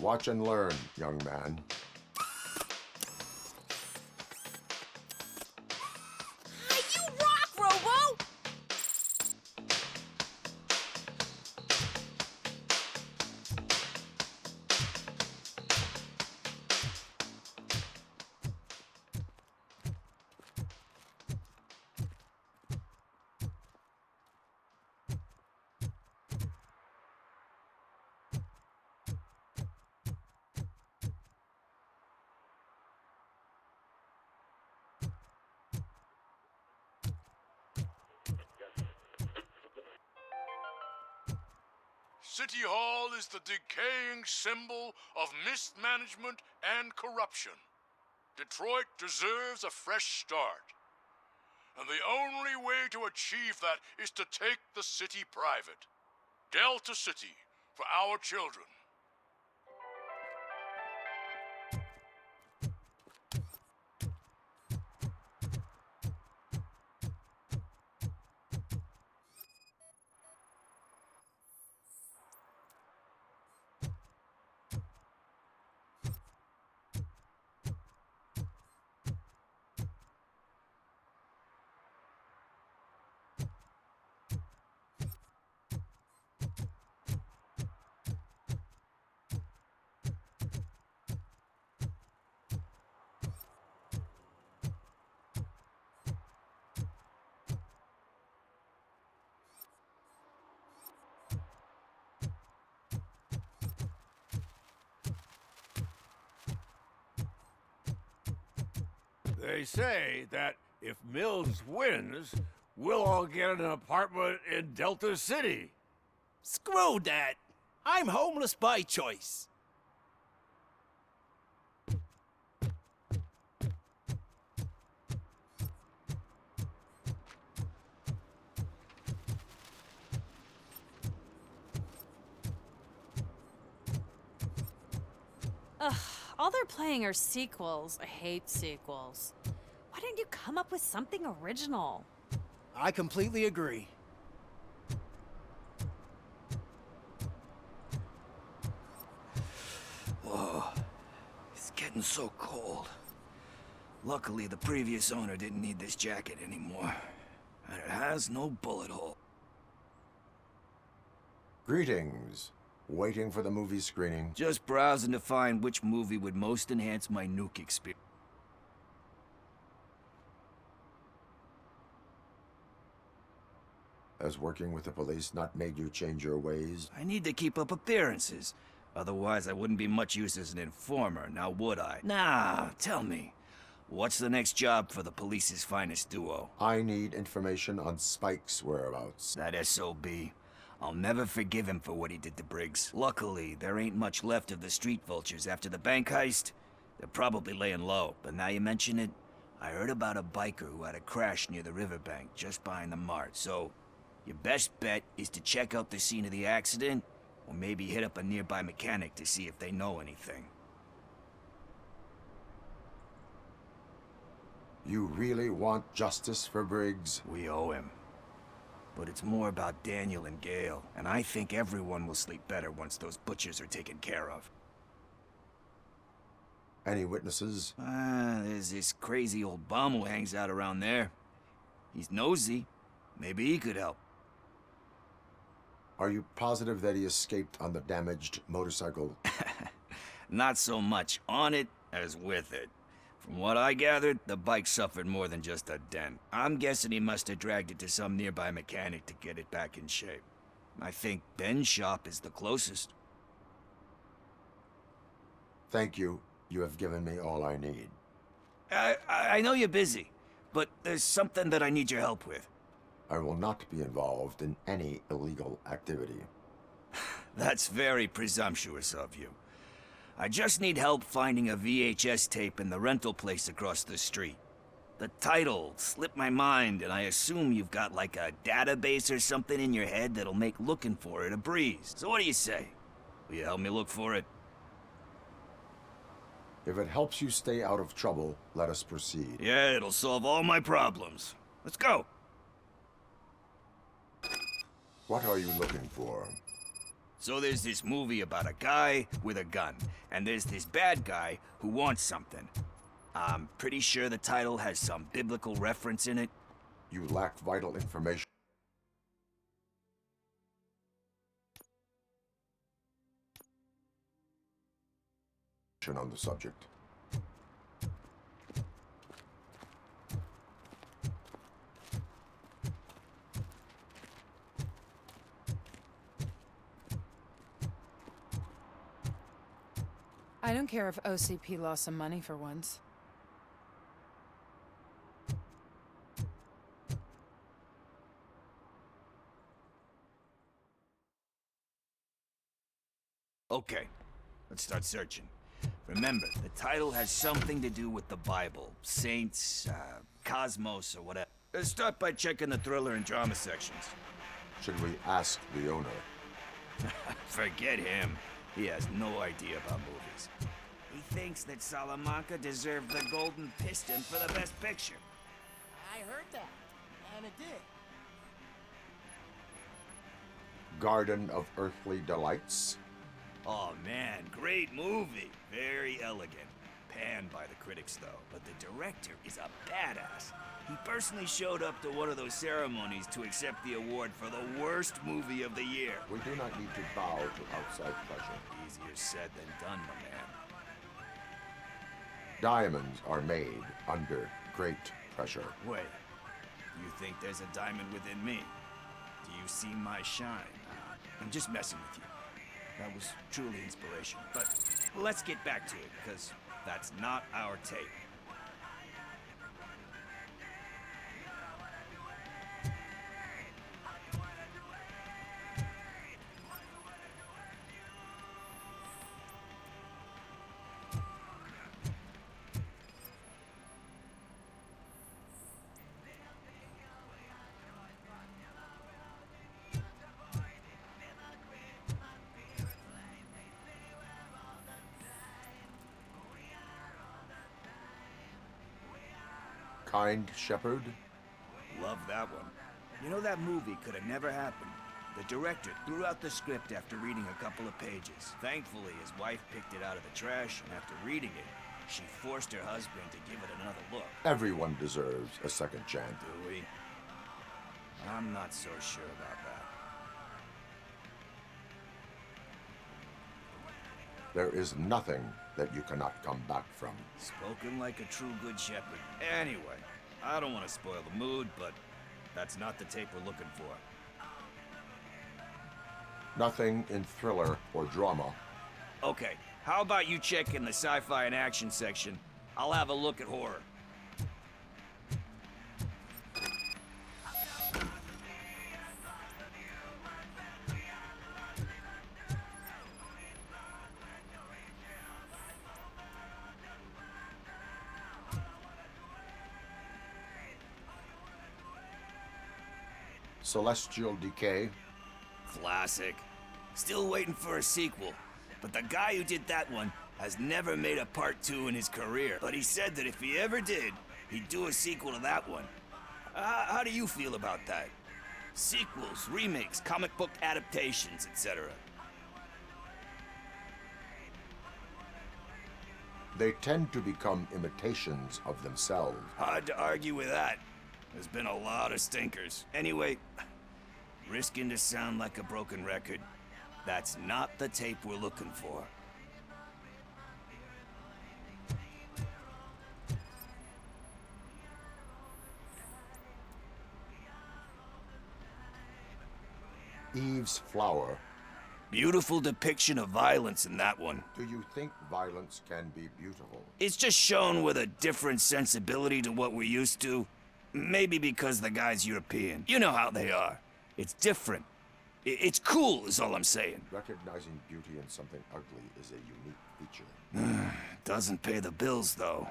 Watch and learn, young man. You rock, Robo! City Hall is the decaying symbol of mismanagement and corruption. Detroit deserves a fresh start. And the only way to achieve that is to take the city private. Delta City, for our children. They say that if Mills wins, we'll all get an apartment in Delta City. Screw that! I'm homeless by choice. Ugh, all they're playing are sequels. I hate sequels. Why didn't you come up with something original? I completely agree. Whoa, it's getting so cold. Luckily, the previous owner didn't need this jacket anymore. And it has no bullet hole. Greetings. Waiting for the movie screening. Just browsing to find which movie would most enhance my nuke experience. Has working with the police not made you change your ways? I need to keep up appearances. Otherwise, I wouldn't be much use as an informer, now would I? Nah, tell me. What's the next job for the police's finest duo? I need information on Spike's whereabouts. That SOB. I'll never forgive him for what he did to Briggs. Luckily, there ain't much left of the street vultures after the bank heist. They're probably laying low, but now you mention it, I heard about a biker who had a crash near the riverbank just behind the mart, so your best bet is to check out the scene of the accident, or maybe hit up a nearby mechanic to see if they know anything. You really want justice for Briggs? We owe him. But it's more about Daniel and Gale, and I think everyone will sleep better once those butchers are taken care of. Any witnesses? There's this crazy old bum who hangs out around there. He's nosy. Maybe he could help. Are you positive that he escaped on the damaged motorcycle? Not so much on it as with it. From what I gathered, the bike suffered more than just a dent. I'm guessing he must have dragged it to some nearby mechanic to get it back in shape. I think Ben's shop is the closest. Thank you. You have given me all I need. I know you're busy, but there's something that I need your help with. I will not be involved in any illegal activity. That's very presumptuous of you. I just need help finding a VHS tape in the rental place across the street. The title slipped my mind, and I assume you've got like a database or something in your head that'll make looking for it a breeze. So what do you say? Will you help me look for it? If it helps you stay out of trouble, let us proceed. Yeah, it'll solve all my problems. Let's go. What are you looking for? So there's this movie about a guy with a gun, and there's this bad guy who wants something. I'm pretty sure the title has some biblical reference in it. You lack vital information on the subject. I don't care if OCP lost some money for once. Okay, let's start searching. Remember, the title has something to do with the Bible, saints, cosmos, or whatever. Let's start by checking the thriller and drama sections. Should we ask the owner? Forget him. He has no idea about movies. He thinks that Salamanca deserved the Golden Piston for the Best Picture. I heard that, and it did. Garden of Earthly Delights? Oh man, great movie. Very elegant. Panned by the critics though, but the director is a badass. He personally showed up to one of those ceremonies to accept the award for the worst movie of the year. We do not need to bow to outside pressure. Easier said than done, my man. Diamonds are made under great pressure. Wait, you think there's a diamond within me? Do you see my shine? I'm just messing with you. That was truly inspirational. But let's get back to it, because that's not our tape. Kind Shepherd? Love that one. You know, that movie could have never happened. The director threw out the script after reading a couple of pages. Thankfully, his wife picked it out of the trash, and after reading it, she forced her husband to give it another look. Everyone deserves a second chance. Do we? I'm not so sure about that. There is nothing that you cannot come back from. Spoken like a true good shepherd. Anyway, I don't want to spoil the mood, but that's not the tape we're looking for. Nothing in thriller or drama. Okay, how about you check in the sci-fi and action section? I'll have a look at horror. Celestial Decay. Classic. Still waiting for a sequel. But the guy who did that one has never made a part 2 in his career. But he said that if he ever did, he'd do a sequel to that one. How do you feel about that? Sequels, remakes, comic book adaptations, etc. They tend to become imitations of themselves. Hard to argue with that. There's been a lot of stinkers. Anyway, risking to sound like a broken record, that's not the tape we're looking for. Eve's Flower. Beautiful depiction of violence in that one. Do you think violence can be beautiful? It's just shown with a different sensibility to what we're used to. Maybe because the guy's European. You know how they are. It's different. It's cool, is all I'm saying. Recognizing beauty in something ugly is a unique feature. Doesn't pay the bills, though.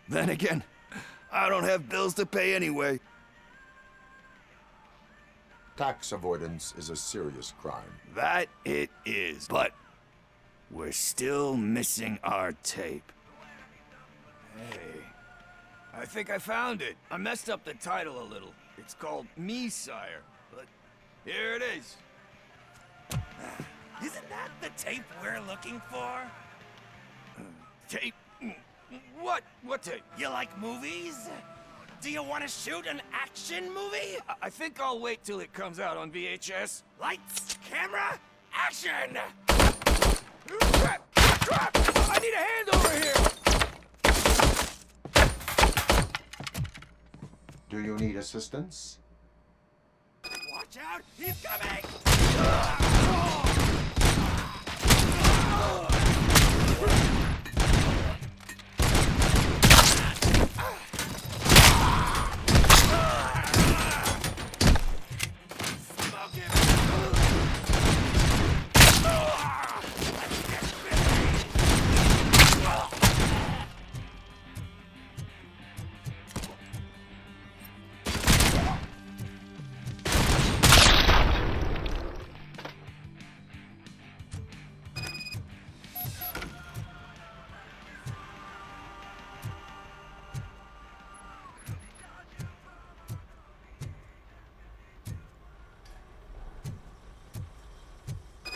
Then again, I don't have bills to pay anyway. Tax avoidance is a serious crime. That it is, but we're still missing our tape. Hey, I think I found it. I messed up the title a little. It's called Me, Sire, but here it is. Isn't tape we're looking for? Tape? What? What tape? You like movies? Do you want to shoot an action movie? I think I'll wait till it comes out on VHS. Lights, camera, action! Crap! Crap! I need a hand over here! Do you need assistance? Watch out, he's coming! Smoke him!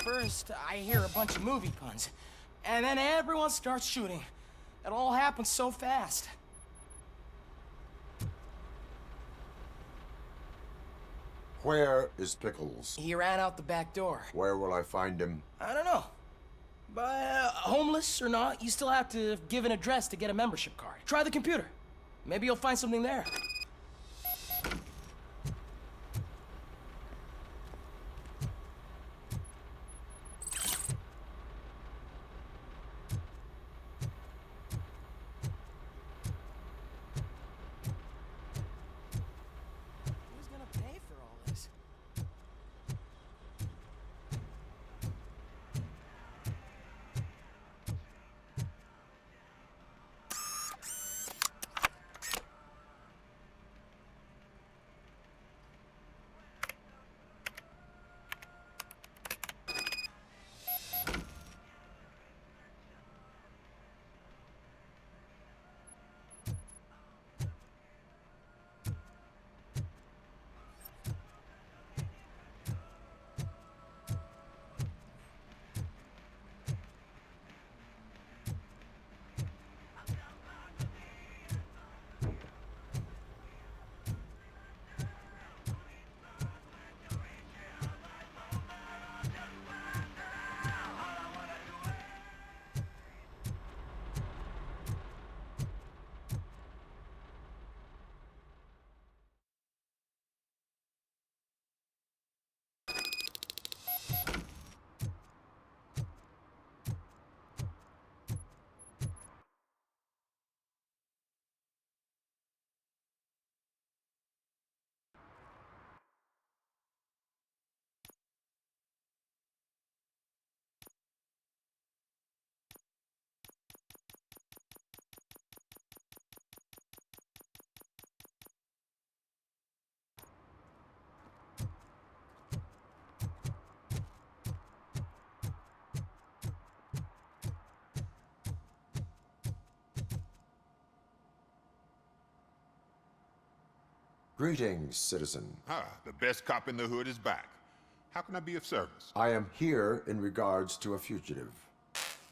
First, I hear a bunch of movie puns, and then everyone starts shooting. It all happens so fast. Where is Pickles? He ran out the back door. Where will I find him? I don't know. But homeless or not, you still have to give an address to get a membership card. Try the computer. Maybe you'll find something there. Who's gonna pay for all this? Greetings, citizen. Ah, the best cop in the hood is back. How can I be of service? I am here in regards to a fugitive.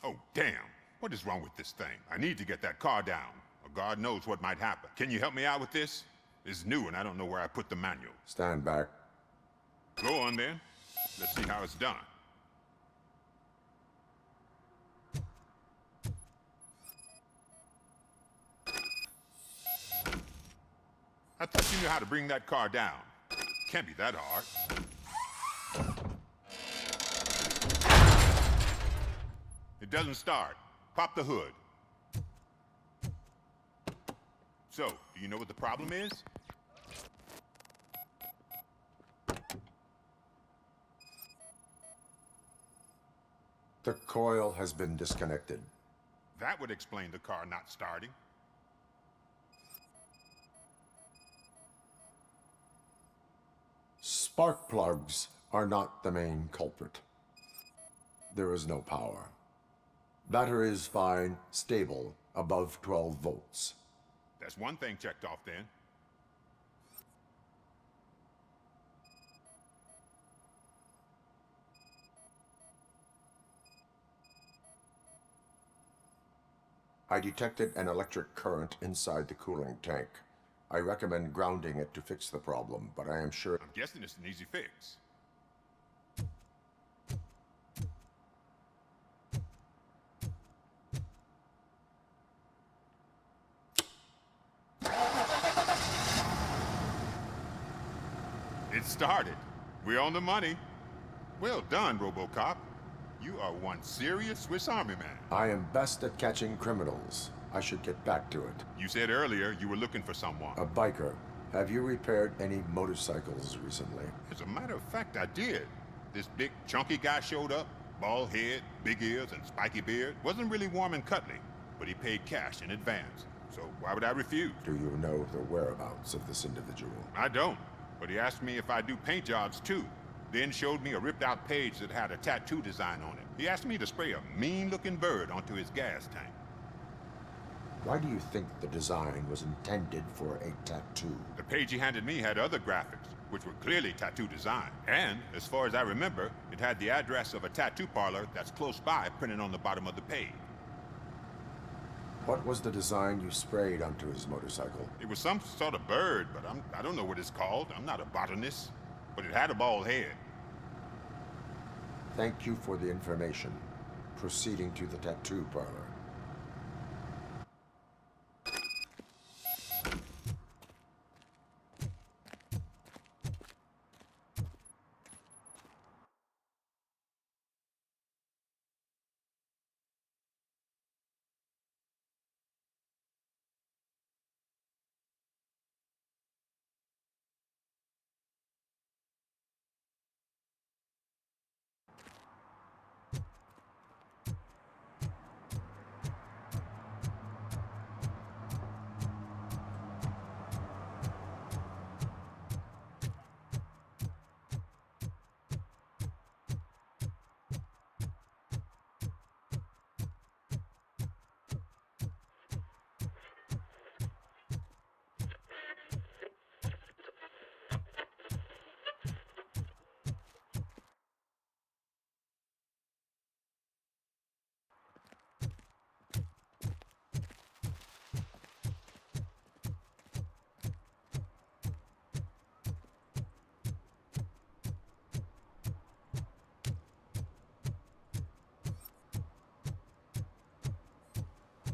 Oh, damn. What is wrong with this thing? I need to get that car down, or God knows what might happen. Can you help me out with this? It's new and I don't know where I put the manual. Stand back. Go on then. Let's see how it's done. I thought you knew how to bring that car down. Can't be that hard. It doesn't start. Pop the hood. So, do you know what the problem is? The coil has been disconnected. That would explain the car not starting. Spark plugs are not the main culprit. There is no power. Battery is fine, stable, above 12 volts. That's one thing checked off then. I detected an electric current inside the cooling tank. I recommend grounding it to fix the problem, but I am sure... I'm guessing it's an easy fix. It started. We're on the money. Well done, Robocop. You are one serious Swiss Army man. I am best at catching criminals. I should get back to it. You said earlier you were looking for someone. A biker. Have you repaired any motorcycles recently? As a matter of fact, I did. This big, chunky guy showed up. Bald head, big ears, and spiky beard. Wasn't really warm and cuddly, but he paid cash in advance. So why would I refuse? Do you know the whereabouts of this individual? I don't, but he asked me if I do paint jobs too. Then showed me a ripped-out page that had a tattoo design on it. He asked me to spray a mean-looking bird onto his gas tank. Why do you think the design was intended for a tattoo? The page he handed me had other graphics, which were clearly tattoo design. And, as far as I remember, it had the address of a tattoo parlor that's close by printed on the bottom of the page. What was the design you sprayed onto his motorcycle? It was some sort of bird, but I don't know what it's called. I'm not a botanist. But it had a bald head. Thank you for the information. Proceeding to the tattoo parlor.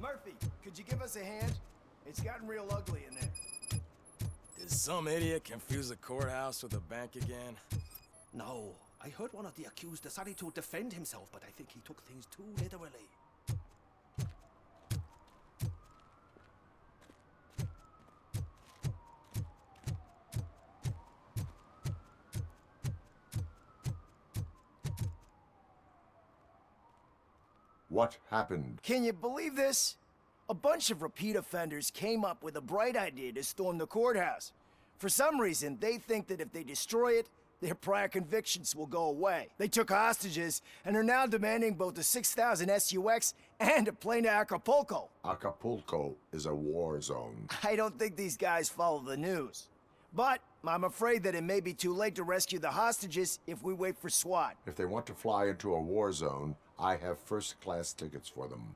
Murphy, could you give us a hand? It's gotten real ugly in there. Did some idiot confuse the courthouse with a bank again? No, I heard one of the accused decided to defend himself, but I think he took things too literally. What happened? Can you believe this? A bunch of repeat offenders came up with a bright idea to storm the courthouse. For some reason, they think that if they destroy it, their prior convictions will go away. They took hostages and are now demanding both a 6,000 SUX and a plane to Acapulco. Acapulco is a war zone. I don't think these guys follow the news. But I'm afraid that it may be too late to rescue the hostages if we wait for SWAT. If they want to fly into a war zone, I have first-class tickets for them.